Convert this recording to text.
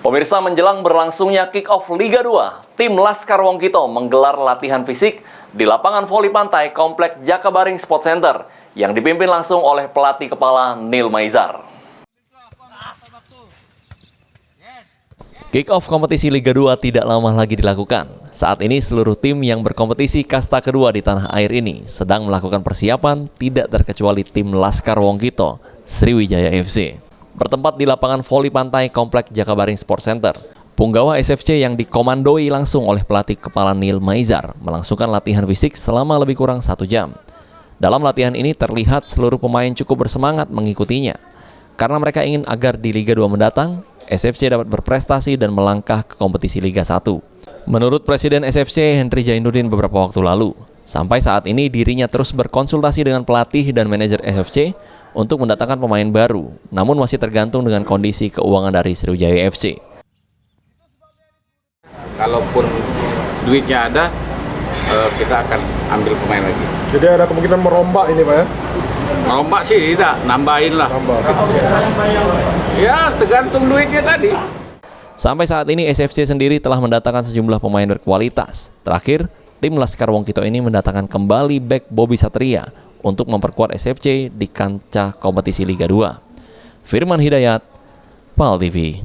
Pemirsa, menjelang berlangsungnya kick-off Liga 2, tim Laskar Wongkito menggelar latihan fisik di lapangan voli pantai Komplek Jakabaring Sport Center yang dipimpin langsung oleh pelatih kepala Neil Maizar. Kick-off kompetisi Liga 2 tidak lama lagi dilakukan. Saat ini seluruh tim yang berkompetisi kasta kedua di tanah air ini sedang melakukan persiapan, tidak terkecuali tim Laskar Wongkito, Sriwijaya FC. Bertempat di lapangan voli pantai Komplek Jakabaring Sport Center, Punggawa SFC yang dikomandoi langsung oleh pelatih kepala Neil Maizar melangsungkan latihan fisik selama lebih kurang 1 jam. Dalam latihan ini terlihat seluruh pemain cukup bersemangat mengikutinya, karena mereka ingin agar di Liga 2 mendatang, SFC dapat berprestasi dan melangkah ke kompetisi Liga 1. Menurut Presiden SFC Henry Jainuddin beberapa waktu lalu, sampai saat ini dirinya terus berkonsultasi dengan pelatih dan manajer SFC untuk mendatangkan pemain baru, namun masih tergantung dengan kondisi keuangan dari Sriwijaya FC. Kalaupun duitnya ada, kita akan ambil pemain lagi. Jadi ada kemungkinan merombak ini, Pak ya? Merombak sih tidak, nambahin lah. Ya, tergantung duitnya tadi. Sampai saat ini SFC sendiri telah mendatangkan sejumlah pemain berkualitas. Terakhir, tim Laskar Wongkito ini mendatangkan kembali bek Bobby Satria untuk memperkuat SFC di kancah kompetisi Liga 2. Firman Hidayat, PAL TV.